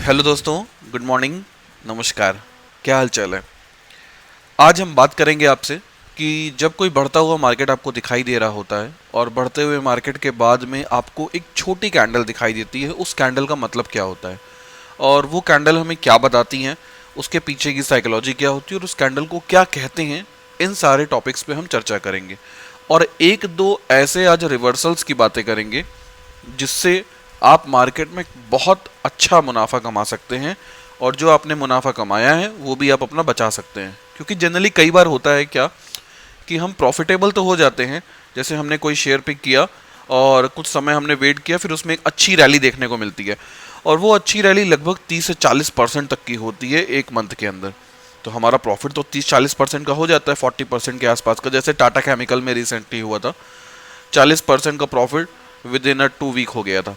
Hello दोस्तों, good morning, नमस्कार। क्या हाल चाल है। आज हम बात करेंगे आपसे कि जब कोई बढ़ता हुआ मार्केट आपको दिखाई दे रहा होता है और बढ़ते हुए मार्केट के बाद में आपको एक छोटी कैंडल दिखाई देती है, उस कैंडल का मतलब क्या होता है और वो कैंडल हमें क्या बताती हैं, उसके पीछे की साइकोलॉजी क्या होती है और उस कैंडल को क्या कहते हैं। इन सारे टॉपिक्स पे हम चर्चा करेंगे और एक दो ऐसे आज रिवर्सल्स की बातें करेंगे जिससे आप मार्केट में बहुत अच्छा मुनाफा कमा सकते हैं और जो आपने मुनाफा कमाया है वो भी आप अपना बचा सकते हैं। क्योंकि जनरली कई बार होता है क्या कि हम प्रॉफिटेबल तो हो जाते हैं, जैसे हमने कोई शेयर पिक किया और कुछ समय हमने वेट किया, फिर उसमें एक अच्छी रैली देखने को मिलती है और वो अच्छी रैली लगभग 30 से 40% तक की होती है एक मंथ के अंदर। तो हमारा प्रॉफिट तो 30-40% का हो जाता है, 40% के आसपास का, जैसे टाटा केमिकल में रिसेंटली हुआ था। 40% का profit with in a 2 week हो गया था।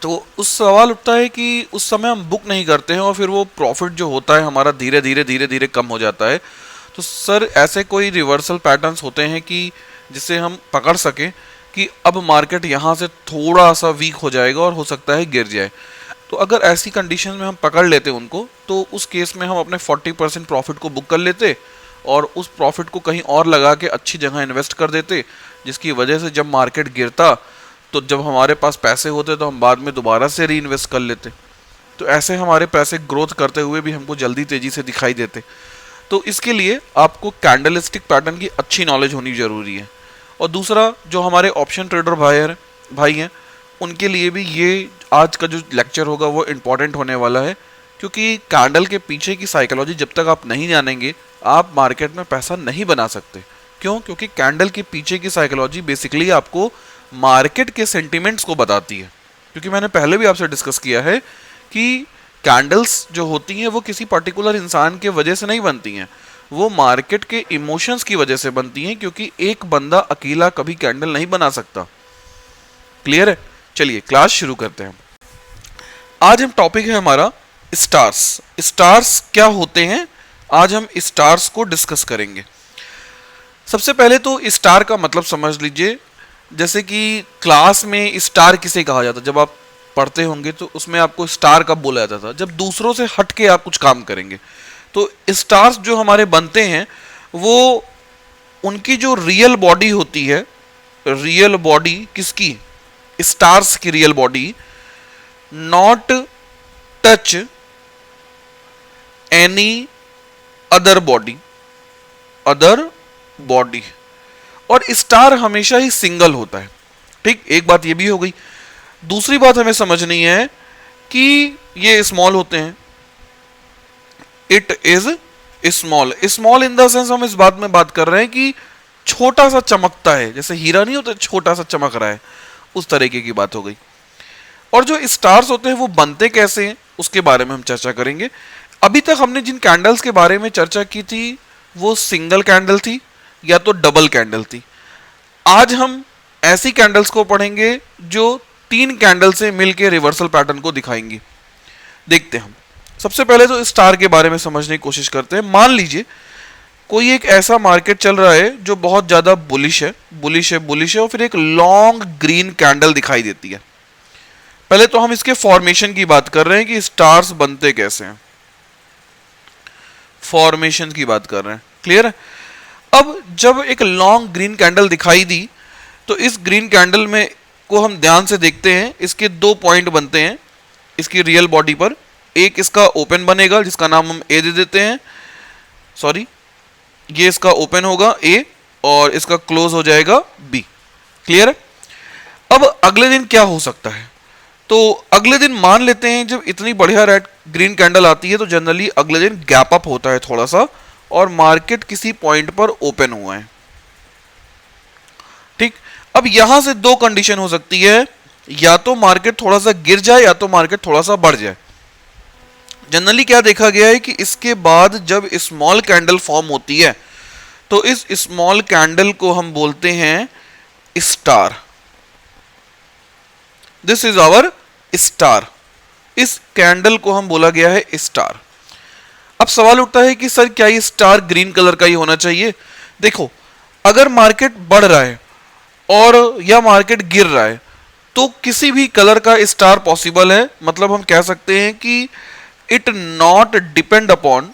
तो उस सवाल उठता है कि उस समय हम बुक नहीं करते हैं और फिर वो प्रॉफिट जो होता है हमारा धीरे धीरे कम हो जाता है। तो सर ऐसे कोई रिवर्सल पैटर्न्स होते हैं कि जिससे हम पकड़ सकें कि अब मार्केट यहाँ से थोड़ा सा वीक हो जाएगा और हो सकता है गिर जाए। तो अगर ऐसी कंडीशन में हम पकड़ लेते उनको, तो उस केस में हम अपने 40% प्रॉफिट को बुक कर लेते और उस प्रॉफिट को कहीं और लगा के अच्छी जगह इन्वेस्ट कर देते, जिसकी वजह से जब मार्केट गिरता तो जब हमारे पास पैसे होते तो हम बाद में दोबारा से री इन्वेस्ट कर लेते। तो ऐसे हमारे पैसे ग्रोथ करते हुए भी हमको जल्दी तेजी से दिखाई देते। तो इसके लिए आपको कैंडलस्टिक पैटर्न की अच्छी नॉलेज होनी जरूरी है। और दूसरा, जो हमारे ऑप्शन ट्रेडर भाई हैं उनके लिए भी ये आज का जो लेक्चर होगा वो इम्पोर्टेंट होने वाला है। क्योंकि कैंडल के पीछे की साइकोलॉजी जब तक आप नहीं जानेंगे आप मार्केट में पैसा नहीं बना सकते। क्यों? क्योंकि कैंडल के पीछे की साइकोलॉजी बेसिकली आपको मार्केट के सेंटिमेंट्स को बताती है। क्योंकि मैंने पहले भी आपसे डिस्कस किया है कि कैंडल्स जो होती हैं वो किसी पर्टिकुलर इंसान के वजह से नहीं बनती हैं, वो मार्केट के इमोशंस की वजह से बनती हैं। क्योंकि एक बंदा अकेला कभी कैंडल नहीं बना सकता। क्लियर है? चलिए क्लास शुरू करते हैं। आज हम टॉपिक है हमारा स्टार्स। स्टार्स क्या होते हैं, आज हम स्टार्स को डिस्कस करेंगे। सबसे पहले तो स्टार का मतलब समझ लीजिए। जैसे कि क्लास में स्टार किसे कहा जाता है, जब आप पढ़ते होंगे तो उसमें आपको स्टार कब बोला जाता था, जब दूसरों से हट के आप कुछ काम करेंगे। तो स्टार्स जो हमारे बनते हैं वो उनकी जो रियल बॉडी होती है, रियल बॉडी किसकी? स्टार्स की real body not touch any other body, other body. और स्टार हमेशा ही सिंगल होता है। ठीक, एक बात ये भी हो गई। दूसरी बात हमें समझनी है कि ये स्मॉल होते हैं। It is small. Small in the sense हम इस बात में बात कर रहे हैं कि छोटा सा चमकता है, जैसे हीरा नहीं होता छोटा सा चमक रहा है, उस तरीके की बात हो गई। और जो स्टार्स होते हैं वो बनते कैसे हैं उसके बारे में हम चर्चा करेंगे। अभी तक हमने जिन कैंडल्स के बारे में चर्चा की थी वो सिंगल कैंडल थी या तो डबल कैंडल थी। आज हम ऐसी कैंडल्स को पढ़ेंगे जो 3 कैंडल से मिलकर रिवर्सल पैटर्न को दिखाएंगी। देखते हैं हम सबसे पहले तो स्टार के बारे में समझने की कोशिश करते हैं। मान लीजिए कोई एक ऐसा मार्केट चल रहा है जो बहुत ज्यादा बुलिश है, और फिर एक लॉन्ग ग्रीन कैंडल दिखाई देती है। पहले तो हम इसके फॉर्मेशन की बात कर रहे हैं कि स्टार्स बनते कैसे हैं, फॉर्मेशन की बात कर रहे हैं। क्लियर है? अब जब एक लॉन्ग ग्रीन कैंडल दिखाई दी तो इस ग्रीन कैंडल में को हम ध्यान से देखते हैं। इसके 2 पॉइंट बनते हैं इसकी रियल बॉडी पर। एक इसका ओपन बनेगा जिसका नाम हम ए दे देते हैं, सॉरी ये इसका ओपन होगा ए और इसका क्लोज हो जाएगा बी। क्लियर है? अब अगले दिन क्या हो सकता है, तो अगले दिन मान लेते हैं जब इतनी बढ़िया रेड ग्रीन कैंडल आती है तो जनरली अगले दिन गैप अप होता है थोड़ा सा और मार्केट किसी पॉइंट पर ओपन हुआ है। ठीक, अब यहां से 2 कंडीशन हो सकती है, या तो मार्केट थोड़ा सा गिर जाए या तो मार्केट थोड़ा सा बढ़ जाए। जनरली क्या देखा गया है कि इसके बाद जब स्मॉल कैंडल फॉर्म होती है तो इस स्मॉल कैंडल को हम बोलते हैं star. This is our star. इस कैंडल को हम बोला गया है स्टार। अब सवाल उठता है कि सर क्या ये स्टार ग्रीन कलर का ही होना चाहिए? देखो, अगर मार्केट बढ़ रहा है और या मार्केट गिर रहा है तो किसी भी कलर का स्टार पॉसिबल है, मतलब हम कह सकते हैं कि it not depend upon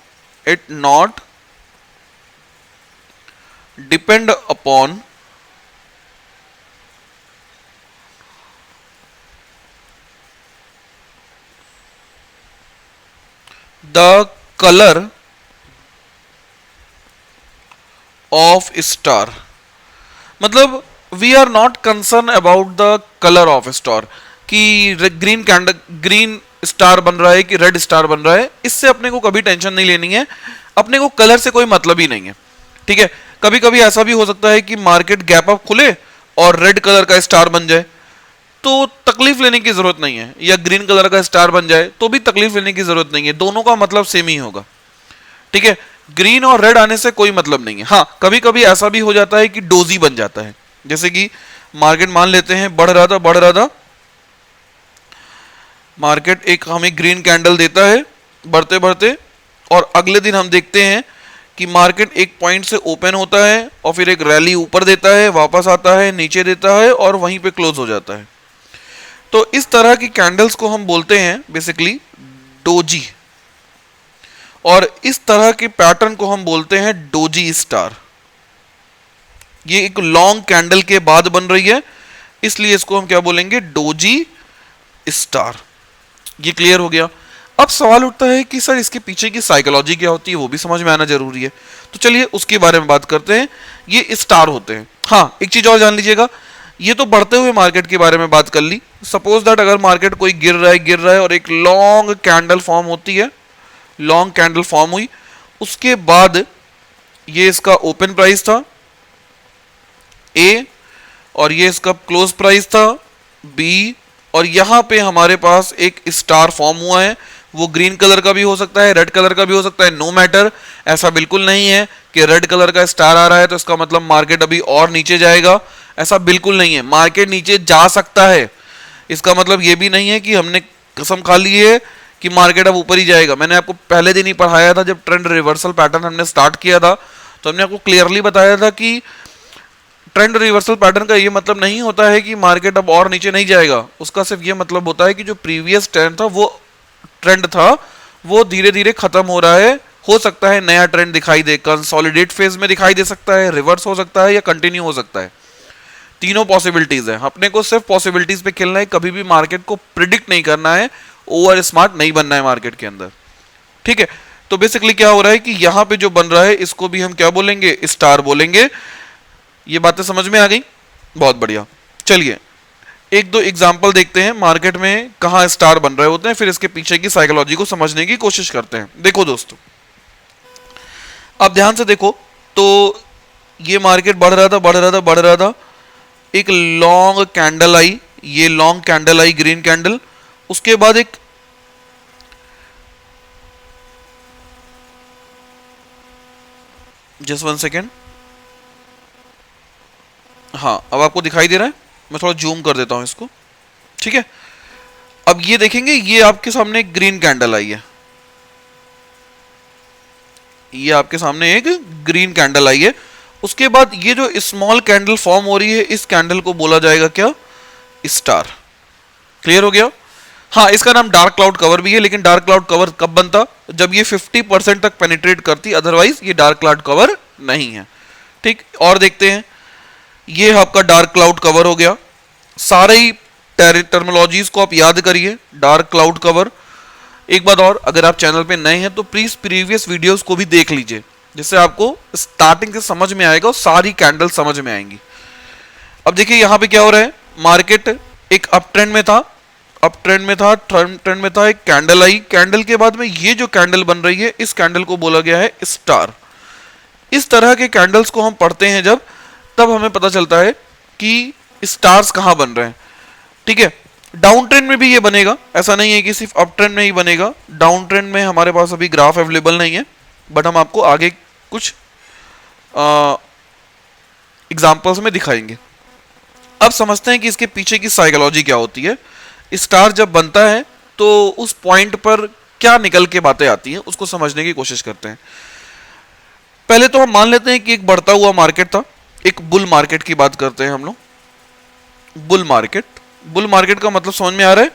the colour of star. मतलब we are not concern about the colour of star, कि ग्रीन स्टार बन रहा है कि रेड स्टार बन रहा है, इससे अपने को कभी टेंशन नहीं लेनी है, अपने को कलर से कोई मतलब ही नहीं है। ठीक है, कभी कभी ऐसा भी हो सकता है कि मार्केट गैप अप खुले और रेड कलर का स्टार बन जाए, तो तकलीफ लेने की जरूरत नहीं है, या ग्रीन कलर का स्टार बन जाए तो भी तकलीफ लेने की जरूरत नहीं है, दोनों का मतलब सेम ही होगा। ठीक है, ग्रीन और रेड आने से कोई मतलब नहीं है। हाँ, कभी कभी ऐसा भी हो जाता है कि डोजी बन जाता है, जैसे कि मार्केट मान लेते हैं बढ़ रहा था, मार्केट एक हमें ग्रीन कैंडल देता है बढ़ते बढ़ते, और अगले दिन हम देखते हैं कि मार्केट एक पॉइंट से ओपन होता है और फिर एक रैली ऊपर देता है, वापस आता है, नीचे देता है और वहीं पे क्लोज हो जाता है। तो इस तरह की कैंडल्स को हम बोलते हैं बेसिकली डोजी, और इस तरह के पैटर्न को हम बोलते हैं डोजी स्टार। ये एक लॉन्ग कैंडल के बाद बन रही है, इसलिए इसको हम क्या बोलेंगे, डोजी स्टार। ये क्लियर हो गया। अब सवाल उठता है कि सर इसके पीछे की साइकोलॉजी क्या होती है, वो भी समझ में आना जरूरी है। तो चलिए उसके बारे में बात करते हैं। ये स्टार होते हैं। हाँ, एक चीज और जान लीजिएगा, ये तो बढ़ते हुए मार्केट के बारे में बात कर ली। सपोज दैट अगर मार्केट कोई गिर रहा है और एक लॉन्ग कैंडल फॉर्म होती है, लॉन्ग कैंडल फॉर्म हुई, उसके बाद ये इसका ओपन प्राइस था ए, और ये इसका क्लोज प्राइस था बी, और यहां पे हमारे पास एक स्टार फॉर्म हुआ है। वो ग्रीन कलर का भी हो सकता है, रेड कलर का भी हो सकता है, नो मैटर। ऐसा बिल्कुल नहीं है कि रेड कलर का स्टार आ रहा है तो इसका मतलब मार्केट अभी और नीचे जाएगा, ऐसा बिल्कुल नहीं है। मार्केट नीचे जा सकता है, इसका मतलब ये भी नहीं है कि हमने कसम खा ली है कि मार्केट अब ऊपर ही जाएगा। मैंने आपको पहले दिन ही पढ़ाया था, जब ट्रेंड रिवर्सल पैटर्न हमने स्टार्ट किया था, तो हमने आपको क्लियरली बताया था कि ट्रेंड रिवर्सल पैटर्न का ये मतलब नहीं होता है कि मार्केट अब और नीचे नहीं जाएगा। उसका सिर्फ ये मतलब होता है कि जो प्रीवियस ट्रेंड था वो धीरे धीरे खत्म हो रहा है। हो सकता है नया ट्रेंड दिखाई दे, कंसोलिडेट फेज में दिखाई दे सकता है, रिवर्स हो सकता है या कंटिन्यू हो सकता है। तीनों पॉसिबिलिटीज है। अपने को सिर्फ पॉसिबिलिटीज पे खेलना है, कभी भी मार्केट को प्रिडिक्ट नहीं करना है, ओवर स्मार्ट नहीं बनना है मार्केट के अंदर। ठीक है, तो बेसिकली क्या हो रहा है कि यहां पे जो बन रहा है इसको भी हम क्या बोलेंगे, स्टार बोलेंगे। ये बातें समझ में आ गई? बहुत बढ़िया। चलिए एक दो एग्जांपल देखते हैं मार्केट में कहां स्टार बन रहे होते हैं, फिर इसके पीछे की साइकोलॉजी को समझने की कोशिश करते हैं। देखो दोस्तों, आप ध्यान से देखो तो ये मार्केट बढ़ रहा था, एक लॉन्ग कैंडल आई, ये लॉन्ग कैंडल आई, ग्रीन कैंडल। उसके बाद एक जस्ट 1 सेकेंड, हाँ अब आपको दिखाई दे रहा है, मैं थोड़ा जूम कर देता हूं इसको। ठीक है, अब ये देखेंगे, ये आपके सामने एक ग्रीन कैंडल आई है, ये आपके सामने एक ग्रीन कैंडल आई है। उसके बाद ये जो स्मॉल कैंडल फॉर्म हो रही है, इस कैंडल को बोला जाएगा क्या, स्टार। क्लियर हो गया? हाँ, इसका नाम डार्क क्लाउड कवर भी है, लेकिन डार्क क्लाउड कवर कब बनता, जब ये 50% तक पेनिट्रेट करती, अदरवाइज ये डार्क क्लाउड कवर नहीं है। ठीक, और देखते हैं, ये आपका डार्क क्लाउड कवर हो गया। सारे ही टर्मिनोलॉजीज को आप याद करिए, डार्क क्लाउड कवर। एक बात और, अगर आप चैनल पे नए हैं तो प्लीज प्रीवियस वीडियोस को भी देख लीजिए, जिससे आपको स्टार्टिंग से समझ में आएगा और सारी कैंडल समझ में आएंगी। अब देखिए यहां पे क्या हो रहा है, मार्केट एक अप ट्रेंड में था, एक कैंडल आई, कैंडल के बाद में ये जो कैंडल बन रही है, इस कैंडल को बोला गया है स्टार। इस तरह के कैंडल्स को हम पढ़ते हैं जब, तब हमें पता चलता है कि स्टार्स कहां बन रहे हैं। ठीक है, डाउन ट्रेंड में भी ये बनेगा, ऐसा नहीं है कि सिर्फ अप ट्रेंड में ही बनेगा। डाउन ट्रेंड में हमारे पास अभी ग्राफ अवेलेबल नहीं है, बट हम आपको आगे कुछ एग्जांपल्स में दिखाएंगे। अब समझते हैं कि इसके पीछे की साइकोलॉजी क्या होती है। स्टार जब बनता है तो उस पॉइंट पर क्या निकल के बातें आती हैं, उसको समझने की कोशिश करते हैं। पहले तो हम मान लेते हैं कि एक बढ़ता हुआ मार्केट था, एक बुल मार्केट की बात करते हैं हम लोग, बुल मार्केट। बुल मार्केट का मतलब समझ में आ रहा है?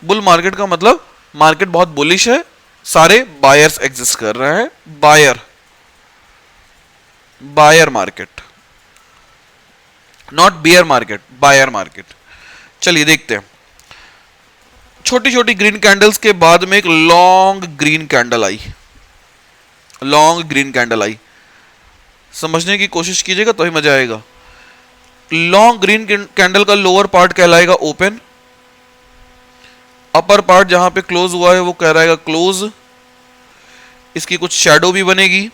बुल मार्केट का मतलब मार्केट बहुत बुलिश है, सारे बायर्स एग्जिस्ट कर रहे हैं, buyer, buyer market, not bear market, buyer market. चलिए देखते हैं। छोटी छोटी ग्रीन कैंडल्स के बाद में एक लॉन्ग ग्रीन कैंडल आई, लॉन्ग ग्रीन कैंडल आई। समझने की कोशिश कीजिएगा तो ही मजा आएगा। लॉन्ग ग्रीन कैंडल का लोअर पार्ट कहलाएगा ओपन, अपर पार्ट जहां पे क्लोज हुआ है वो कहलाएगा क्लोज। इसकी कुछ शैडो भी बनेगी।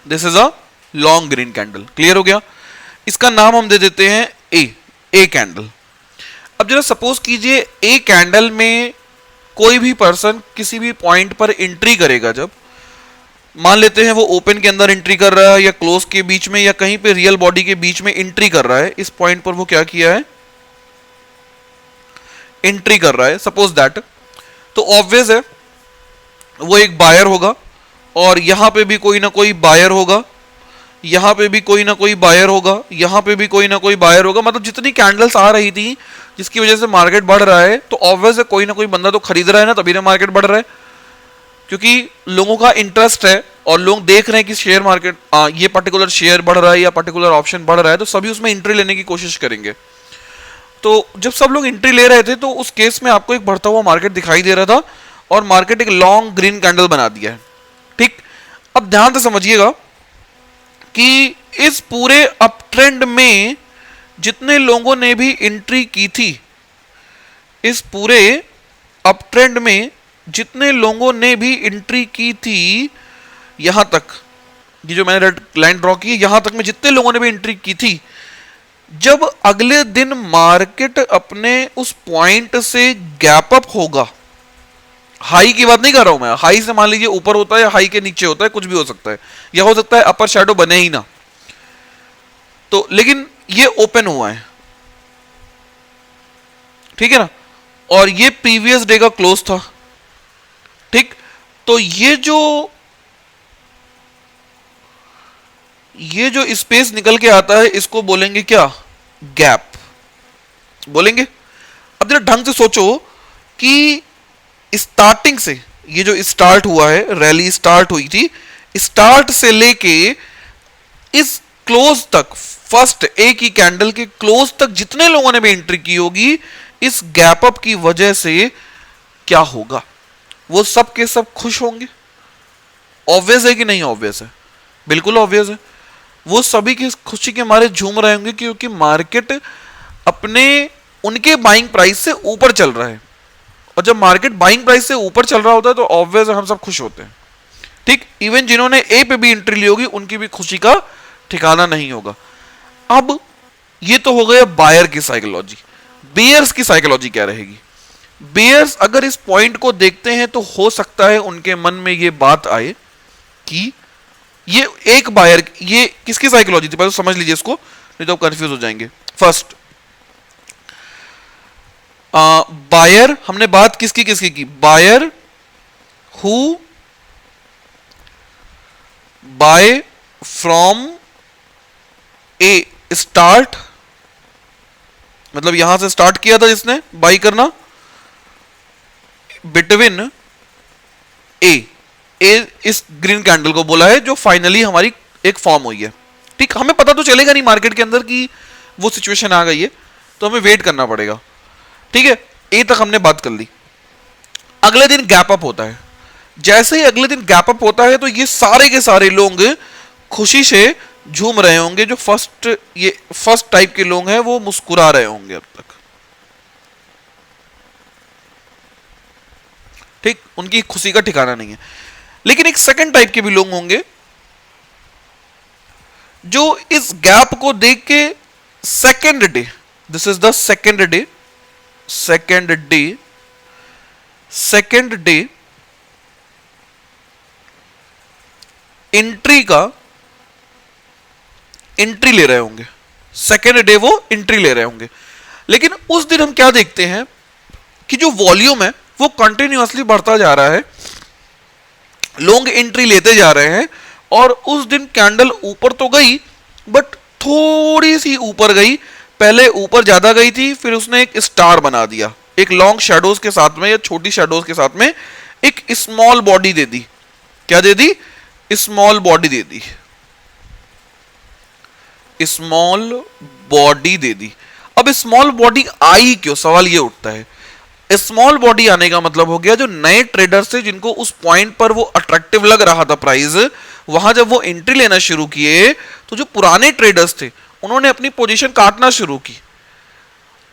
This is a long green candle. Clear हो गया? इसका नाम हम दे देते हैं ए कैंडल। अब जरा सपोज कीजिए ए कैंडल में कोई भी पर्सन किसी भी पॉइंट पर एंट्री करेगा, जब मान लेते हैं वो ओपन के अंदर एंट्री कर रहा है या क्लोज के बीच में या कहीं पे रियल बॉडी के बीच में एंट्री कर रहा है, इस पॉइंट पर वो क्या किया है, एंट्री कर रहा है, सपोज दैट, तो ऑब्वियस है वो एक बायर होगा और यहां पे भी कोई ना कोई बायर होगा, यहां पे भी कोई ना कोई बायर होगा, यहां पे भी कोई ना कोई बायर होगा। मतलब जितनी कैंडल्स आ रही थी जिसकी वजह से मार्केट बढ़ रहा है, तो ऑब्वियस है कोई ना कोई बंदा तो खरीद रहा है ना, तभी ना मार्केट बढ़ रहा है, क्योंकि लोगों का इंटरेस्ट है और लोग देख रहे हैं कि शेयर मार्केट ये पर्टिकुलर शेयर बढ़ रहा है या पर्टिकुलर ऑप्शन बढ़ रहा है, तो सभी उसमें एंट्री लेने की कोशिश करेंगे। तो जब सब लोग एंट्री ले रहे थे तो उस केस में आपको एक बढ़ता हुआ मार्केट दिखाई दे रहा था और मार्केट एक लॉन्ग ग्रीन कैंडल बना दिया है। ठीक, अब ध्यान से समझिएगा कि इस पूरे अप ट्रेंड में जितने लोगों ने भी एंट्री की थी, इस पूरे अप ट्रेंड में जितने लोगों ने भी एंट्री की थी, यहां तक, ये जो मैंने रेड लाइन ड्रॉ की, यहां तक में जितने लोगों ने भी एंट्री की थी, जब अगले दिन मार्केट अपने उस पॉइंट से गैप अप होगा, हाई की बात नहीं कर रहा हूं मैं, हाई से मान लीजिए ऊपर होता है या हाई के नीचे होता है, कुछ भी हो सकता है, या हो सकता है अपर शैडो बने ही ना, तो लेकिन ये ओपन हुआ है, ठीक है ना, और ये प्रीवियस डे का क्लोज था। ठीक, तो ये जो स्पेस निकल के आता है इसको बोलेंगे क्या, गैप बोलेंगे। अब जरा ढंग से सोचो कि स्टार्टिंग से, ये जो स्टार्ट हुआ है, रैली स्टार्ट हुई थी, स्टार्ट से लेके इस क्लोज तक, फर्स्ट ए की कैंडल के क्लोज तक जितने लोगों ने भी एंट्री की होगी, इस गैप अप की वजह से क्या होगा, वो सब के सब खुश होंगे। ऑब्वियस है कि नहीं ऑब्वियस है? बिल्कुल ऑब्वियस है। वो सभी की खुशी के मारे झूम रहे होंगे क्योंकि मार्केट अपने उनके बाइंग प्राइस से ऊपर चल रहा है, और जब मार्केट बाइंग प्राइस से ऊपर चल रहा होता है तो ऑब्वियस हम सब खुश होते हैं। ठीक, इवन जिन्होंने ए पे भी एंट्री ली होगी उनकी भी खुशी का ठिकाना नहीं होगा। अब ये तो हो गया बायर की साइकोलॉजी। बेयर्स की साइकोलॉजी क्या रहेगी? बेयर्स अगर इस पॉइंट को देखते हैं तो हो सकता है उनके मन में ये बात आए कि ये एक बायर, ये किसकी साइकोलॉजी थी पहले समझ लीजिए इसको, नहीं तो आप कंफ्यूज हो जाएंगे। फर्स्ट, बायर, हमने बात किसकी किसकी की, buyer who buy from a start, मतलब यहां से स्टार्ट किया था जिसने बाई करना, बिटवीन ए इस ग्रीन कैंडल को बोला है जो फाइनली हमारी एक फॉर्म हुई है। ठीक, हमें पता तो चलेगा नहीं मार्केट के अंदर कि वो सिचुएशन आ गई है, तो हमें वेट करना पड़ेगा। ठीक है, ए तक हमने बात कर ली। अगले दिन गैप अप होता है, जैसे ही अगले दिन गैप अप होता है तो ये सारे के सारे लोग खुशी से झूम रहे होंगे, जो फर्स्ट टाइप के लोग हैं वो मुस्कुरा रहे होंगे अब तक। ठीक, उनकी खुशी का ठिकाना नहीं है। लेकिन एक सेकंड टाइप के भी लोग होंगे जो इस गैप को देख के second day, this is the second day, second day entry ले रहे होंगे, सेकेंड डे वो एंट्री ले रहे होंगे। लेकिन उस दिन हम क्या देखते हैं कि जो वॉल्यूम है वो कंटिन्यूअसली बढ़ता जा रहा है, लोग एंट्री लेते जा रहे हैं, और उस दिन कैंडल ऊपर तो गई बट थोड़ी सी ऊपर गई, पहले ऊपर ज्यादा गई थी, फिर उसने एक स्टार बना दिया, एक लॉन्ग शेडोज के साथ में या छोटी शेडोज के साथ में एक स्मॉल बॉडी दे दी। क्या दे दी? स्मॉल बॉडी दे दी, स्मॉल बॉडी दे दी। अब स्मॉल बॉडी आई क्यों, सवाल ये उठता है। स्मॉल बॉडी आने का मतलब हो गया जो नए ट्रेडर्स थे जिनको उस पॉइंट पर वो अट्रैक्टिव लग रहा था प्राइस, वहां जब वो एंट्री लेना शुरू किए तो जो पुराने ट्रेडर्स थे उन्होंने अपनी पोजीशन काटना शुरू की।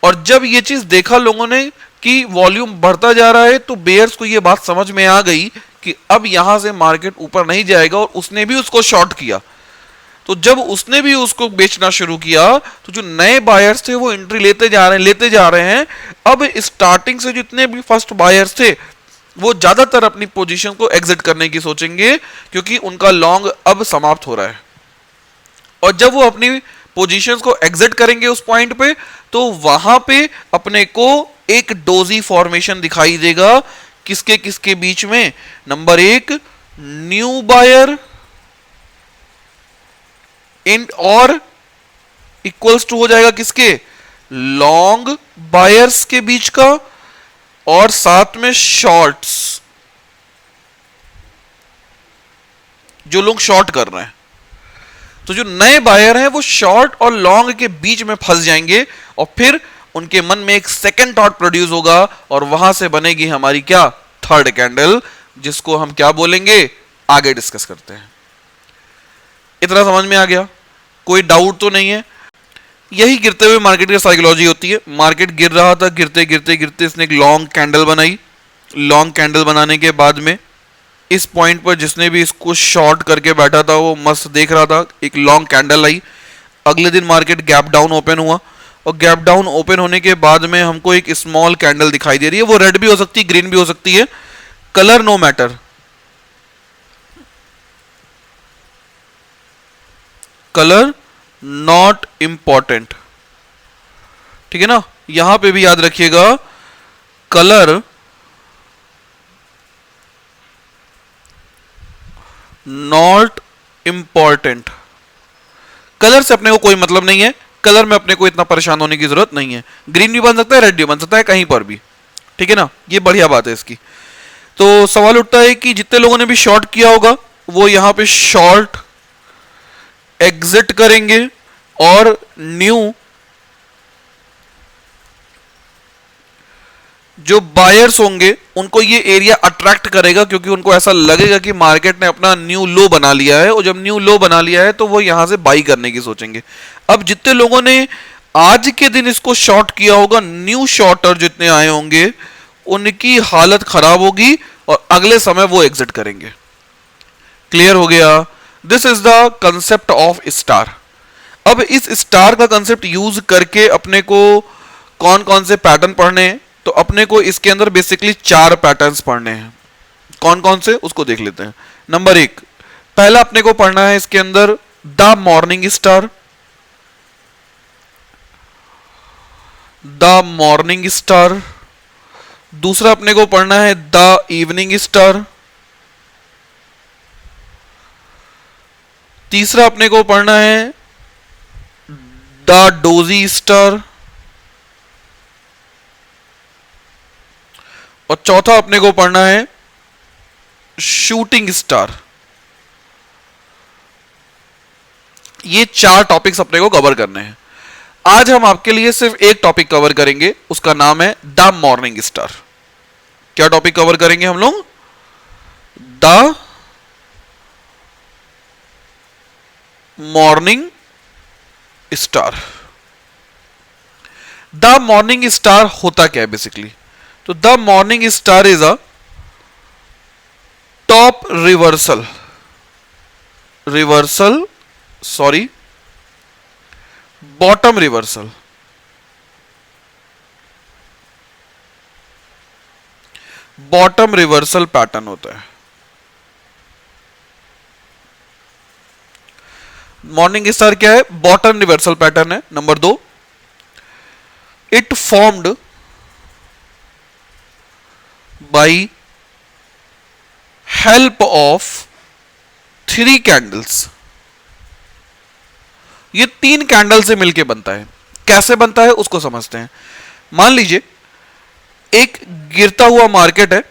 और जब ये चीज देखा लोगों ने कि वॉल्यूम बढ़ता जा रहा है, तो बेयर्स को ये बात समझ में आ गई कि अब यहां से मार्केट ऊपर नहीं जाएगा, और उसने भी उसको शॉर्ट किया। तो जब उसने भी उसको बेचना शुरू किया तो जो नए बायर्स थे वो एंट्री लेते जा रहे हैं। अब स्टार्टिंग से जितने भी फर्स्ट बायर्स थे वो ज्यादातर अपनी पोजीशन को एग्जिट करने की सोचेंगे, क्योंकि उनका लॉन्ग अब समाप्त हो रहा है। और जब वो अपनी पोजीशंस को एग्जिट करेंगे उस पॉइंट पे, तो वहां पे अपने को एक डोजी फॉर्मेशन दिखाई देगा। किसके किसके बीच में? नंबर एक, न्यू बायर इन और इक्वल्स टू हो जाएगा किसके? लॉन्ग बायर्स के बीच का, और साथ में शॉर्ट्स, जो लोग शॉर्ट कर रहे हैं। तो जो नए बायर हैं वो शॉर्ट और लॉन्ग के बीच में फंस जाएंगे, और फिर उनके मन में एक सेकंड थॉट प्रोड्यूस होगा, और वहां से बनेगी हमारी क्या? थर्ड कैंडल, जिसको हम क्या बोलेंगे? आगे डिस्कस करते हैं। इतना समझ में आ गया? कोई डाउट तो नहीं है? यही गिरते हुए मार्केट की साइकोलॉजी होती है। मार्केट गिर रहा था, गिरते गिरते गिरते इसने एक लॉन्ग कैंडल बनाई। लॉन्ग कैंडल बनाने के बाद में इस पॉइंट पर जिसने भी इसको शॉर्ट करके बैठा था वो मस्त देख रहा था, एक लॉन्ग कैंडल आई। अगले दिन मार्केट गैप डाउन ओपन हुआ, और गैप डाउन ओपन होने के बाद में हमको एक स्मॉल कैंडल दिखाई दे रही है। वो रेड भी हो सकती है, ग्रीन भी हो सकती है, colour no matter. Colour not important, ठीक है ना? यहां पे भी याद रखिएगा, कलर नॉट इंपॉर्टेंट। कलर से अपने को कोई मतलब नहीं है, कलर में अपने को इतना परेशान होने की जरूरत नहीं है। ग्रीन भी बन सकता है, रेड भी बन सकता है, कहीं पर भी, ठीक है ना? ये बढ़िया बात है इसकी। तो सवाल उठता है कि जितने लोगों ने भी शॉर्ट किया होगा वो यहां पे शॉर्ट एग्जिट करेंगे, और न्यू जो बायर्स होंगे उनको ये एरिया अट्रैक्ट करेगा, क्योंकि उनको ऐसा लगेगा कि मार्केट ने अपना न्यू लो बना लिया है, और जब न्यू लो बना लिया है तो वो यहां से बाई करने की सोचेंगे। अब जितने लोगों ने आज के दिन इसको शॉर्ट किया होगा, न्यू शॉर्टर जितने आए होंगे, उनकी हालत खराब होगी, और अगले समय वो एग्जिट करेंगे। क्लियर हो गया? This is the concept of star. अब इस स्टार का कंसेप्ट यूज करके अपने को कौन कौन से पैटर्न पढ़ने हैं? तो अपने को इसके अंदर बेसिकली 4 पैटर्न्स पढ़ने हैं। कौन कौन से, उसको देख लेते हैं। नंबर 1, पहला अपने को पढ़ना है इसके अंदर the morning star. The morning star. दूसरा अपने को पढ़ना है द इवनिंग स्टार। तीसरा अपने को पढ़ना है द डोजी स्टार। और चौथा अपने को पढ़ना है शूटिंग स्टार। ये 4 टॉपिक्स अपने को कवर करने हैं। आज हम आपके लिए सिर्फ एक टॉपिक कवर करेंगे, उसका नाम है द मॉर्निंग स्टार। क्या टॉपिक कवर करेंगे हम लोग? The morning star. The morning star होता क्या है बेसिकली? तो the morning star is a top bottom reversal. Bottom reversal pattern होता है। मॉर्निंग स्टार क्या है? बॉटम रिवर्सल पैटर्न है। Number 2, it formed by help of 3 candles. ये 3 कैंडल से मिलके बनता है। कैसे बनता है उसको समझते हैं। मान लीजिए एक गिरता हुआ मार्केट है,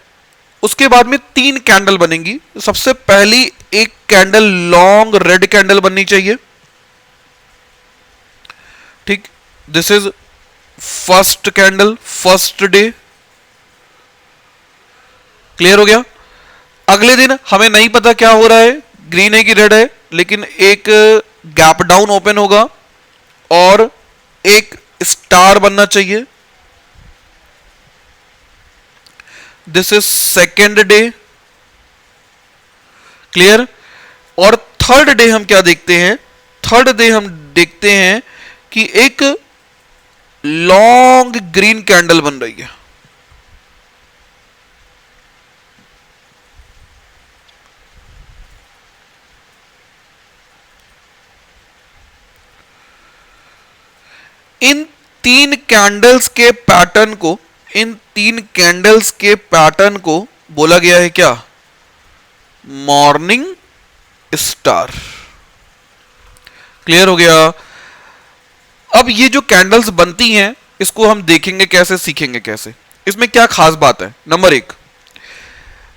उसके बाद में 3 कैंडल बनेंगी। सबसे पहली एक कैंडल लॉन्ग रेड कैंडल बननी चाहिए, ठीक। This is first candle, first day. Clear हो गया। अगले दिन हमें नहीं पता क्या हो रहा है, ग्रीन है कि रेड है, लेकिन एक गैप डाउन ओपन होगा और एक स्टार बनना चाहिए। This is second day. Clear. और थर्ड डे हम क्या देखते हैं, थर्ड डे हम देखते हैं कि एक लॉन्ग ग्रीन कैंडल बन रही है। इन 3 कैंडल्स के पैटर्न को, इन 3 कैंडल्स के पैटर्न को बोला गया है क्या, मॉर्निंग स्टार। क्लियर हो गया। अब ये जो कैंडल्स बनती हैं इसको हम देखेंगे कैसे, सीखेंगे कैसे। इसमें क्या खास बात है। नंबर 1,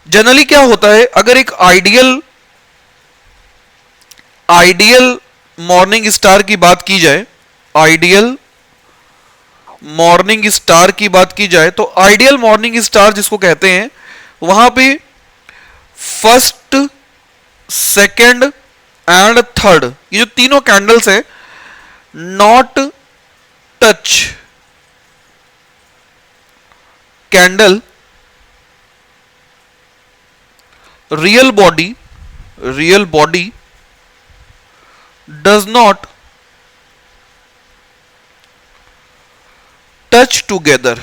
जनरली क्या होता है, अगर एक आइडियल मॉर्निंग स्टार की बात की जाए, आइडियल मॉर्निंग स्टार की बात की जाए, तो आइडियल मॉर्निंग स्टार जिसको कहते हैं, वहां पे फर्स्ट, सेकंड एंड थर्ड, ये जो तीनों कैंडल्स हैं, not touch candle real body does not touch together.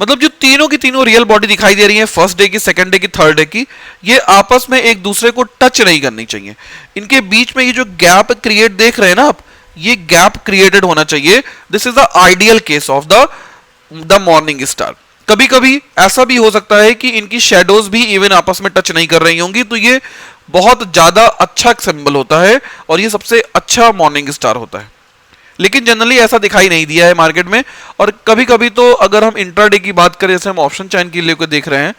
मतलब जो तीनों की तीनों रियल बॉडी दिखाई दे रही है, फर्स्ट डे की, सेकंड डे की, थर्ड डे की, ये आपस में एक दूसरे को टच नहीं करनी चाहिए। इनके बीच में ये जो गैप क्रिएट देख रहे हैं ना आप, ये गैप क्रिएटेड होना चाहिए। This is the ideal case of the morning star. कभी कभी ऐसा भी हो सकता है कि इनकी शेडोज भी इवन आपस में टच नहीं कर रही होंगी, तो ये बहुत ज्यादा अच्छा सिंबल होता है और ये सबसे अच्छा मॉर्निंग स्टार होता है। लेकिन जनरली ऐसा दिखाई नहीं दिया है मार्केट में। और कभी कभी तो अगर हम इंट्राडे की बात करें, जैसे हम ऑप्शन चैन के लिए देख रहे हैं,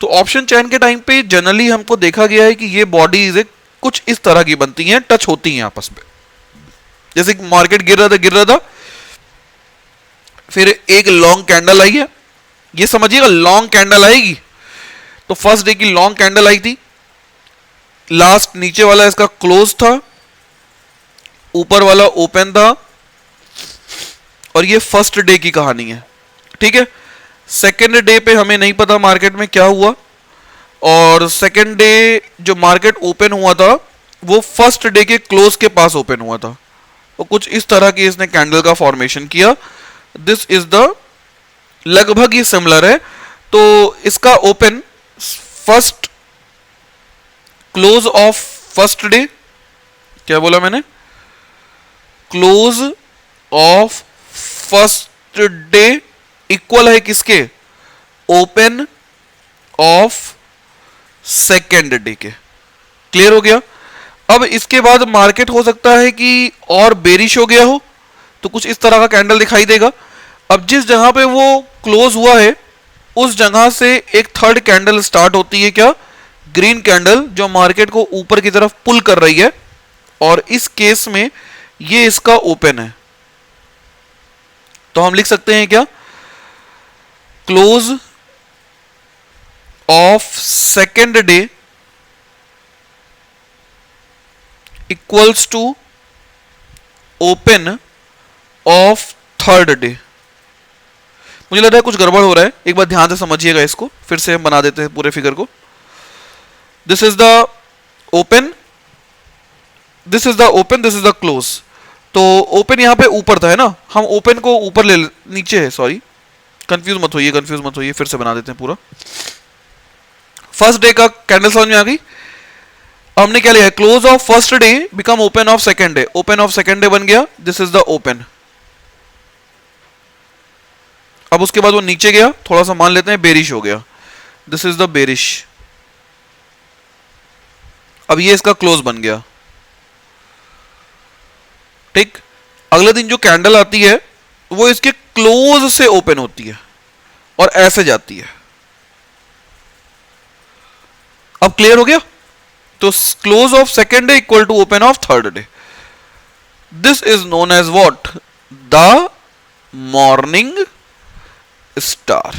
तो ऑप्शन चैन के टाइम पे जनरली हमको देखा गया है कि ये बॉडीज कुछ इस तरह की बनती हैं, टच होती हैं आपस में। जैसे मार्केट गिर रहा था, फिर एक लॉन्ग कैंडल आई है, ये समझिएगा लॉन्ग कैंडल आएगी, तो फर्स्ट डे की लॉन्ग कैंडल आई थी, लास्ट नीचे वाला इसका क्लोज था, ऊपर वाला ओपन था, और ये फर्स्ट डे की कहानी है। ठीक है। सेकेंड डे पे हमें नहीं पता मार्केट में क्या हुआ, और सेकेंड डे जो मार्केट ओपन हुआ था वो फर्स्ट डे के क्लोज के पास ओपन हुआ था, तो कुछ इस तरह की इसने कैंडल का फॉर्मेशन किया। दिस इज द, लगभग ये सिमिलर है। तो इसका open first close of first day, क्या बोला मैंने, close of first day equal है किसके, ओपन ऑफ सेकेंड डे के। क्लियर हो गया। अब इसके बाद मार्केट हो सकता है कि और बेरिश हो गया हो, तो कुछ इस तरह का कैंडल दिखाई देगा। अब जिस जगह पे वो क्लोज हुआ है उस जगह से एक थर्ड कैंडल स्टार्ट होती है, क्या, ग्रीन कैंडल, जो मार्केट को ऊपर की तरफ पुल कर रही है, और इस केस में ये इसका ओपन है। तो हम लिख सकते हैं क्या, close of second day equals to open of third day. मुझे लग रहा है कुछ गड़बड़ हो रहा है, एक बार ध्यान से समझिएगा इसको, फिर से हम बना देते हैं पूरे फिगर को। This is the open, this is the open, this is the close. तो ओपन यहां पे ऊपर था, है ना, हम ओपन को ऊपर ले, नीचे है, सॉरी, कंफ्यूज मत होइए, फिर से बना देते हैं पूरा। फर्स्ट डे का कैंडल समझ में आ गई। हमने क्या लिया, close of first day become open of second day, open of second day बन गया, दिस इज द ओपन। अब उसके बाद वो नीचे गया, थोड़ा सा मान लेते हैं बेरिश हो गया, दिस इज द बेरिश। अब ये इसका क्लोज बन गया। ठीक। अगले दिन जो कैंडल आती है वो इसके क्लोज से ओपन होती है और ऐसे जाती है। अब क्लियर हो गया? तो close of second day equal to open of third day. This is known as what? The morning star.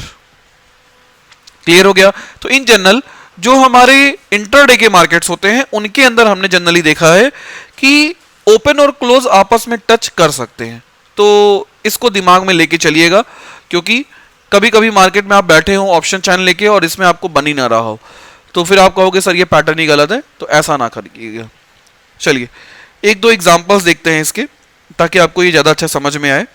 Clear हो गया? तो इन जनरल जो हमारे इंटरडे के मार्केट्स होते हैं उनके अंदर हमने जनरली देखा है कि ओपन और क्लोज आपस में टच कर सकते हैं। तो इसको दिमाग में लेके चलिएगा, क्योंकि कभी कभी मार्केट में आप बैठे हो ऑप्शन चैन लेके और इसमें आपको बन ही ना रहा हो, तो फिर आप कहोगे सर ये पैटर्न ही गलत है, तो ऐसा ना करिएगा। चलिए एक दो एग्जांपल्स देखते हैं इसके, ताकि आपको ये ज्यादा अच्छा समझ में आए।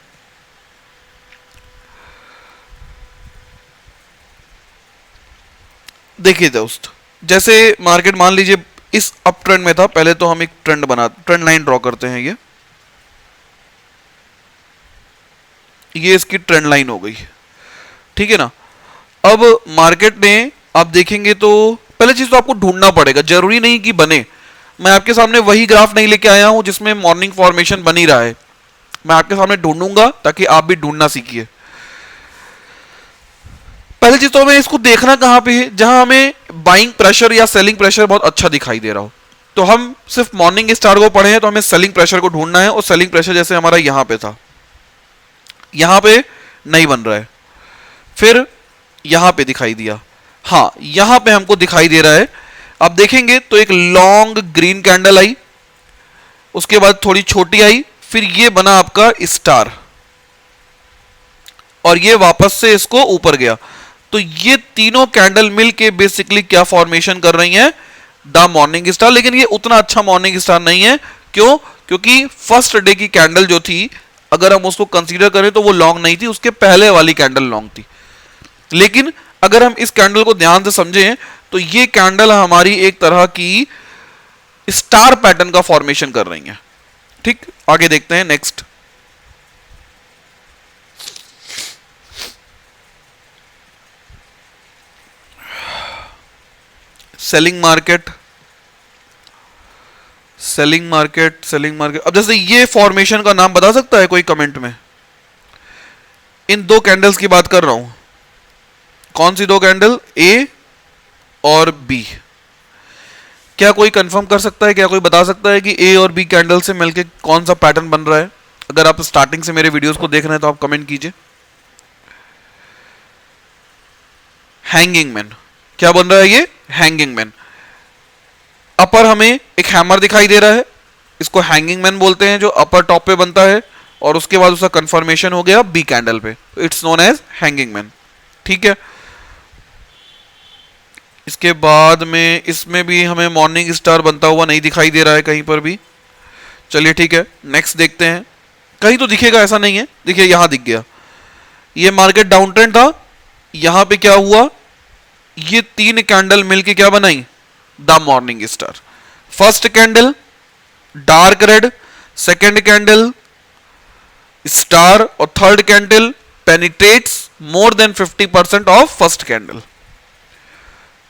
देखिए दोस्त, जैसे मार्केट मान लीजिए इस अप ट्रेंड में था, पहले तो हम एक ट्रेंड लाइन ड्रॉ करते हैं। ये इसकी ट्रेंड लाइन हो गई, ठीक है ना। अब मार्केट ने आप देखेंगे तो पहले चीज तो आपको ढूंढना पड़ेगा, जरूरी नहीं कि बने। मैं आपके सामने वही ग्राफ नहीं लेके आया हूं जिसमें मॉर्निंग फॉर्मेशन बन ही रहा है, मैं आपके सामने ढूंढूंगा ताकि आप भी ढूंढना सीखिए। पहली चीज तो हमें इसको देखना कहां पे है, जहां हमें बाइंग प्रेशर या सेलिंग प्रेशर बहुत अच्छा दिखाई दे रहा हो। तो हम सिर्फ मॉर्निंग स्टार को पढ़े हैं, तो हमें सेलिंग प्रेशर को ढूंढना है, और सेलिंग प्रेशर जैसे हमारा यहां पे था, यहां पे नहीं बन रहा है, फिर यहां पे दिखाई दिया, हाँ यहां पे हमको दिखाई दे रहा है। आप देखेंगे तो एक लॉन्ग ग्रीन कैंडल आई, उसके बाद थोड़ी छोटी आई, फिर ये बना आपका स्टार, और ये वापस से इसको ऊपर गया। तो ये तीनों कैंडल मिलके बेसिकली क्या फॉर्मेशन कर रही हैं? The morning star. लेकिन ये उतना अच्छा मॉर्निंग स्टार नहीं है, क्यों? क्योंकि फर्स्ट डे की कैंडल जो थी, अगर हम उसको कंसीडर करें तो वो लॉन्ग नहीं थी, उसके पहले वाली कैंडल लॉन्ग थी। लेकिन अगर हम इस कैंडल को ध्यान से समझें तो ये कैंडल हमारी एक तरह की स्टार पैटर्न का फॉर्मेशन कर रही है। ठीक, आगे देखते हैं next. Selling market, selling market, selling market. अब जैसे ये फॉर्मेशन का नाम बता सकता है कोई कमेंट में? इन दो कैंडल्स की बात कर रहा हूं, कौन सी दो कैंडल? ए और बी। क्या कोई कंफर्म कर सकता है, क्या कोई बता सकता है कि ए और बी कैंडल से मिलके कौन सा पैटर्न बन रहा है? अगर आप स्टार्टिंग से मेरे वीडियोस को देख रहे हैं तो आप कमेंट कीजिए। हैंगिंग मैन, क्या बन रहा है ये? Hanging man. अपर हमें एक हैमर दिखाई दे रहा है, इसको हैंगिंग मैन बोलते हैं, जो अपर टॉप पे बनता है, और उसके बाद उसका कंफर्मेशन हो गया बी कैंडल पे, it's known as hanging man. ठीक है, इसके बाद में इसमें भी हमें मॉर्निंग स्टार बनता हुआ नहीं दिखाई दे रहा है कहीं पर भी। चलिए ठीक है, नेक्स्ट देखते हैं। कहीं तो दिखेगा, ऐसा नहीं है। देखिए यहां दिख गया, ये मार्केट डाउन ट्रेंड था, यहां पे क्या हुआ? ये तीन कैंडल मिलके क्या बनाई? The morning star. First candle dark red, second candle star, और third candle penetrates more than 50% of first candle.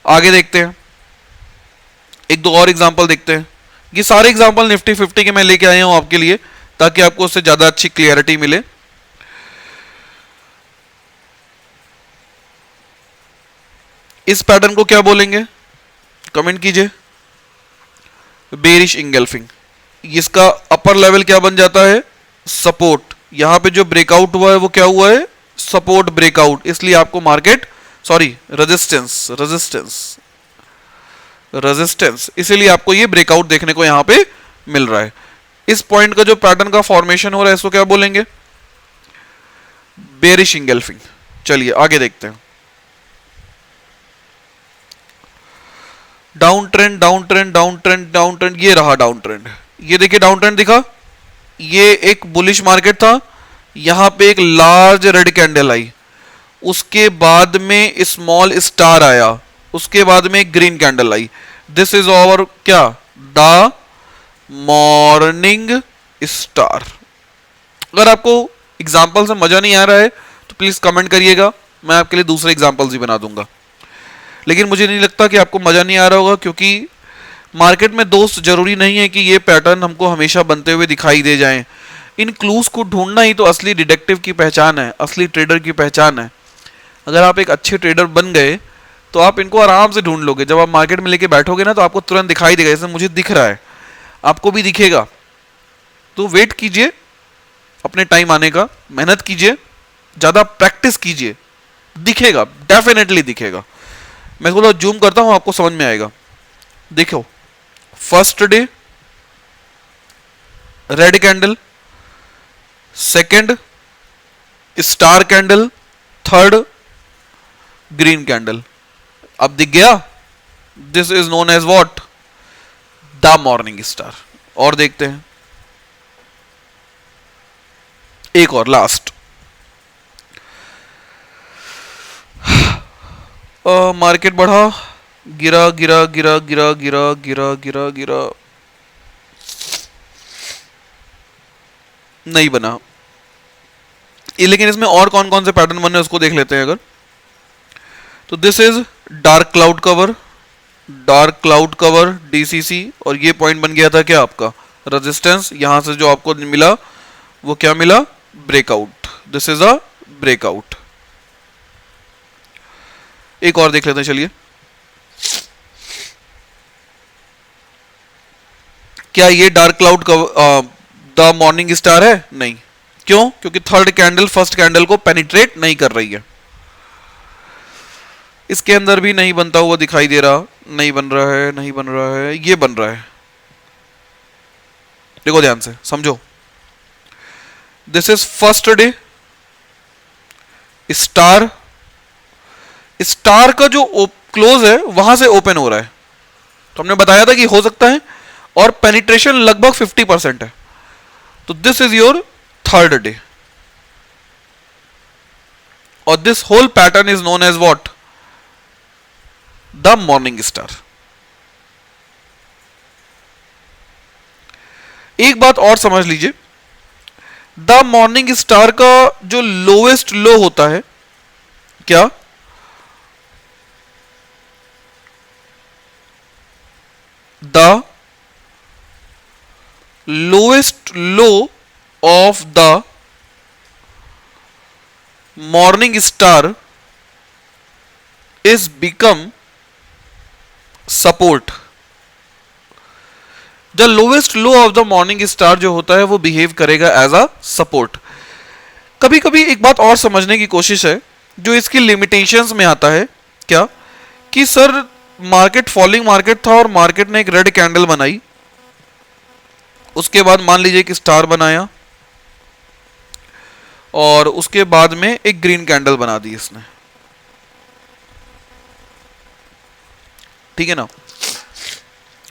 आगे देखते हैं, एक दो और एग्जांपल देखते हैं। ये सारे एग्जांपल निफ्टी 50 के मैं लेके आया हूं आपके लिए, ताकि आपको उससे ज्यादा अच्छी क्लियरिटी मिले। इस पैटर्न को क्या बोलेंगे? कमेंट कीजिए। Bearish engulfing. इसका अपर लेवल क्या बन जाता है? सपोर्ट। यहां पे जो ब्रेकआउट हुआ है वो क्या हुआ है? Support breakout. इसलिए आपको market, sorry resistance, resistance, resistance, इसीलिए आपको ये ब्रेकआउट देखने को यहां पे मिल रहा है। इस पॉइंट का जो पैटर्न का फॉर्मेशन हो रहा है इसको क्या बोलेंगे? Bearish engulfing. चलिए आगे देखते हैं। Down trend, down trend, down trend, down trend, ये रहा डाउन ट्रेंड। ये देखिए डाउन ट्रेंड दिखा, ये एक बुलिश मार्केट था, यहां पे एक लार्ज रेड कैंडल आई, उसके बाद में स्मॉल स्टार आया, उसके बाद में ग्रीन कैंडल आई। दिस इज आवर क्या? The morning star. अगर आपको एग्जाम्पल से मजा नहीं आ रहा है तो प्लीज कमेंट करिएगा, मैं आपके लिए दूसरे एग्जाम्पल्स भी बना दूंगा। लेकिन मुझे नहीं लगता कि आपको मजा नहीं आ रहा होगा, क्योंकि मार्केट में दोस्त जरूरी नहीं है कि ये पैटर्न हमको हमेशा बनते हुए दिखाई दे जाएं। इन क्लूज को ढूंढना ही तो असली डिटेक्टिव की पहचान है, असली ट्रेडर की पहचान है। अगर आप एक अच्छे ट्रेडर बन गए तो आप इनको आराम से ढूंढ लोगे। जब आप मार्केट में लेके बैठोगे ना तो आपको तुरंत दिखाई देगा, जैसे मुझे दिख रहा है आपको भी दिखेगा। तो वेट कीजिए अपने टाइम आने का, मेहनत कीजिए, ज्यादा प्रैक्टिस कीजिए, दिखेगा, डेफिनेटली दिखेगा। मैं थोड़ा जूम करता हूं, आपको समझ में आएगा। देखो, first day red candle, second star candle, third green candle. अब दिख गया, this is known as what, the morning star. और देखते हैं एक और लास्ट। मार्केट बढ़ा, गिरा गिरा गिरा गिरा गिरा गिरा गिरा गिरा, नहीं बना ये। लेकिन इसमें और कौन कौन से पैटर्न बने उसको देख लेते हैं अगर। तो this is dark cloud cover, dark cloud cover DCC, और ये पॉइंट बन गया था क्या आपका रेजिस्टेंस। यहां से जो आपको मिला वो क्या मिला, breakout. This is a breakout. एक और देख लेते हैं, चलिए। क्या ये dark cloud the morning star है? नहीं। क्यों? क्योंकि थर्ड कैंडल फर्स्ट कैंडल को पेनिट्रेट नहीं कर रही है। इसके अंदर भी नहीं बनता हुआ दिखाई दे रहा, नहीं बन रहा है, नहीं बन रहा है, ये बन रहा है। देखो ध्यान से समझो, this is first day star, star का जो क्लोज है वहां से ओपन हो रहा है, तो हमने बताया था कि हो सकता है, और पेनिट्रेशन लगभग 50% है। तो this is your third day, और this whole pattern is known as what, the morning star. एक बात और समझ लीजिए, द मॉर्निंग स्टार का जो लोएस्ट लो होता है, क्या, the lowest low of the morning star is become support. The lowest low of the morning star जो होता है वो बिहेव करेगा एज अ सपोर्ट। कभी कभी एक बात और समझने की कोशिश है जो इसकी लिमिटेशंस में आता है, क्या, कि सर मार्केट फॉलिंग मार्केट था और मार्केट ने एक रेड कैंडल बनाई, उसके बाद मान लीजिए कि स्टार बनाया, और उसके बाद में एक ग्रीन कैंडल बना दी इसने, ठीक है ना।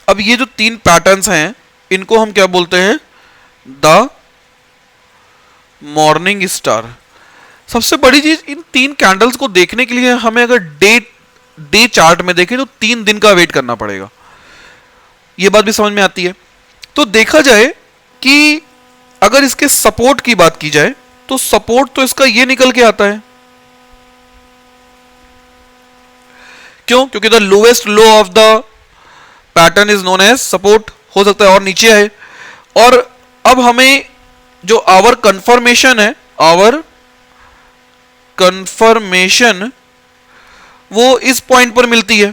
अब ये जो तीन पैटर्न्स हैं इनको हम क्या बोलते हैं, द मॉर्निंग स्टार। सबसे बड़ी चीज, इन तीन कैंडल्स को देखने के लिए हमें अगर डे चार्ट में देखें तो 3 दिन का वेट करना पड़ेगा। ये बात भी समझ में आती है। तो देखा जाए कि अगर इसके सपोर्ट की बात की जाए तो सपोर्ट तो इसका ये निकल के आता है। क्यों? क्योंकि the lowest low of the pattern is known as support. हो सकता है और नीचे आए, और अब हमें जो आवर कंफर्मेशन है, आवर कंफर्मेशन वो इस पॉइंट पर मिलती है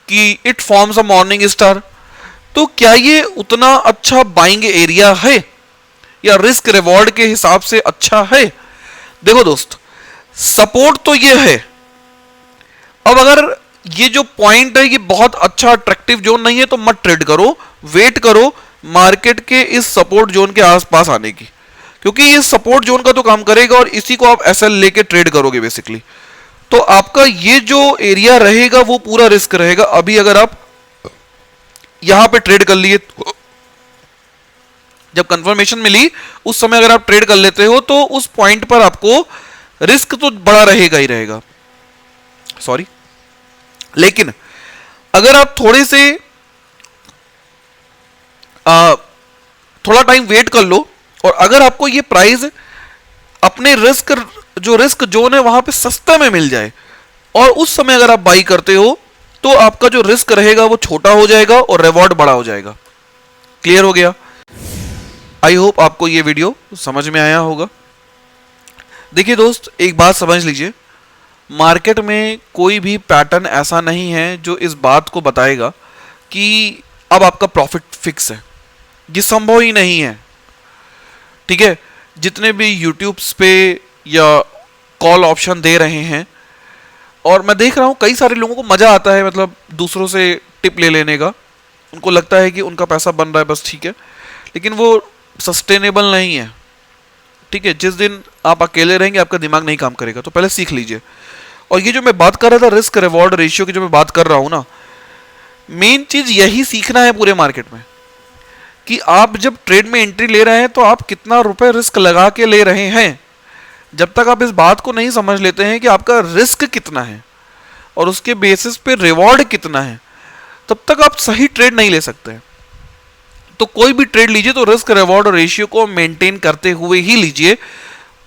कि it forms a morning star. तो क्या ये उतना अच्छा बाइंग एरिया है या रिस्क रिवॉर्ड के हिसाब से अच्छा है? देखो दोस्त, सपोर्ट तो ये है। अब अगर ये जो पॉइंट है ये बहुत अच्छा अट्रैक्टिव जोन नहीं है तो मत ट्रेड करो, वेट करो मार्केट के इस सपोर्ट जोन के आसपास आने की, क्योंकि ये सपोर्ट जोन का तो काम करेगा और इसी को आप एसएल लेके ट्रेड करोगे बेसिकली। तो आपका ये जो एरिया रहेगा वो पूरा रिस्क रहेगा। अभी अगर आप यहां पे ट्रेड कर लिए, जब कंफर्मेशन मिली उस समय अगर आप ट्रेड कर लेते हो तो उस पॉइंट पर आपको रिस्क तो बड़ा रहेगा ही रहेगा, सॉरी। लेकिन अगर आप थोड़े से थोड़ा टाइम वेट कर लो, और अगर आपको ये प्राइस अपने रिस्क जोन है वहां पे सस्ता में मिल जाए, और उस समय अगर आप बाई करते हो तो आपका जो रिस्क रहेगा वो छोटा हो जाएगा और रिवॉर्ड बड़ा हो जाएगा। क्लियर हो गया? आई होप आपको ये वीडियो समझ में आया होगा। देखिए दोस्त, एक बात समझ लीजिए, मार्केट में कोई भी पैटर्न ऐसा नहीं है जो इस बात को बताएगा कि अब आपका प्रॉफिट फिक्स है। ये संभव ही नहीं है। ठीक है, जितने भी यूट्यूब्स पे या कॉल ऑप्शन दे रहे हैं, और मैं देख रहा हूँ कई सारे लोगों को मजा आता है, मतलब दूसरों से टिप ले लेने का। उनको लगता है कि उनका पैसा बन रहा है बस, ठीक है, लेकिन वो सस्टेनेबल नहीं है। ठीक है, जिस दिन आप अकेले रहेंगे आपका दिमाग नहीं काम करेगा, तो पहले सीख लीजिए। और ये जो मैं बात कर रहा था रिस्क रिवॉर्ड रेशियो की, जो मैं बात कर रहा हूं ना, मेन चीज यही सीखना है पूरे मार्केट में, कि आप जब ट्रेड में एंट्री ले रहे हैं तो आप कितना रुपए रिस्क लगा के ले रहे हैं। जब तक आप इस बात को नहीं समझ लेते हैं कि आपका रिस्क कितना है और उसके बेसिस पे रिवॉर्ड कितना है, तब तक आप सही ट्रेड नहीं ले सकते। तो कोई भी ट्रेड लीजिए तो रिस्क रिवॉर्ड रेशियो को मेंटेन करते हुए ही लीजिए।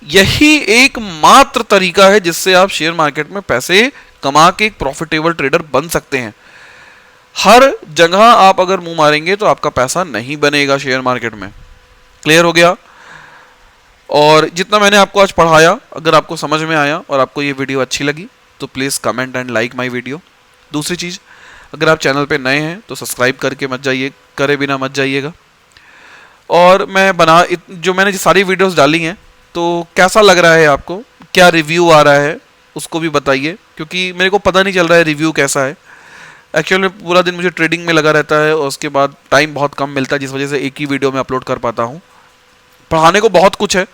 यही एकमात्र तरीका है जिससे आप शेयर मार्केट में पैसे कमा के एक प्रॉफिटेबल ट्रेडर बन सकते हैं। हर जगह आप अगर मुंह मारेंगे तो आपका पैसा नहीं बनेगा शेयर मार्केट में। क्लियर हो गया? और जितना मैंने आपको आज पढ़ाया, अगर आपको समझ में आया और आपको ये वीडियो अच्छी लगी तो please comment and like my video. दूसरी चीज़, अगर आप चैनल पे नए हैं तो सब्सक्राइब करके मत जाइए, करे बिना मत जाइएगा। और जो मैंने सारी वीडियोस डाली हैं, तो कैसा लग रहा है आपको, क्या रिव्यू आ रहा है उसको भी बताइए, क्योंकि मेरे को पता नहीं चल रहा है रिव्यू कैसा है। एक्चुअल में पूरा दिन मुझे ट्रेडिंग में लगा रहता है और उसके बाद टाइम बहुत कम मिलता है, जिस वजह से एक ही वीडियो में अपलोड कर पाता हूँ। पढ़ाने को बहुत कुछ है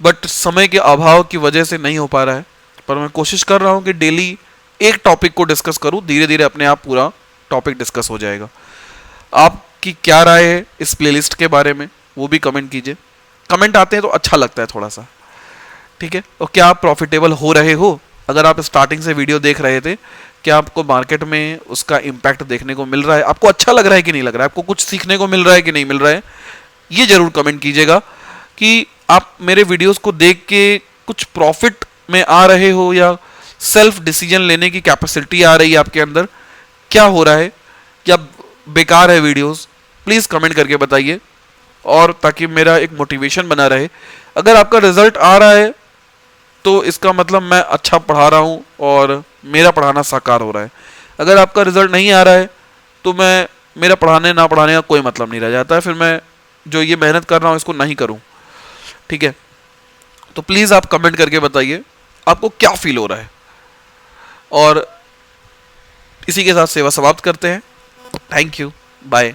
बट समय के अभाव की वजह से नहीं हो पा रहा है, पर मैं कोशिश कर रहा हूँ कि डेली एक टॉपिक को डिस्कस करूँ। धीरे धीरे अपने आप पूरा टॉपिक डिस्कस हो जाएगा। आपकी क्या राय है इस प्लेलिस्ट के बारे में वो भी कमेंट कीजिए। कमेंट आते हैं तो अच्छा लगता है थोड़ा सा। ठीक है, और क्या आप प्रॉफिटेबल हो रहे हो? अगर आप स्टार्टिंग से वीडियो देख रहे थे, क्या आपको मार्केट में उसका इम्पैक्ट देखने को मिल रहा है? आपको अच्छा लग रहा है कि नहीं लग रहा है? आपको कुछ सीखने को मिल रहा है कि नहीं मिल रहा है? ये जरूर कमेंट कीजिएगा कि आप मेरे वीडियोस को देख के कुछ प्रॉफिट में आ रहे हो या सेल्फ डिसीजन लेने की कैपेसिटी आ रही है आपके अंदर। क्या हो रहा है, या बेकार है वीडियोस? प्लीज़ कमेंट करके बताइए, और ताकि मेरा एक मोटिवेशन बना रहे। अगर आपका रिजल्ट आ रहा है तो इसका मतलब मैं अच्छा पढ़ा रहा हूँ और मेरा पढ़ाना साकार हो रहा है। अगर आपका रिजल्ट नहीं आ रहा है तो मेरा पढ़ाने ना पढ़ाने का कोई मतलब नहीं रह जाता है, फिर मैं जो ये मेहनत कर रहा हूँ इसको नहीं करूँ। ठीक है, तो प्लीज़ आप कमेंट करके बताइए आपको क्या फील हो रहा है। और इसी के साथ सेवा समाप्त करते हैं। Thank you, bye.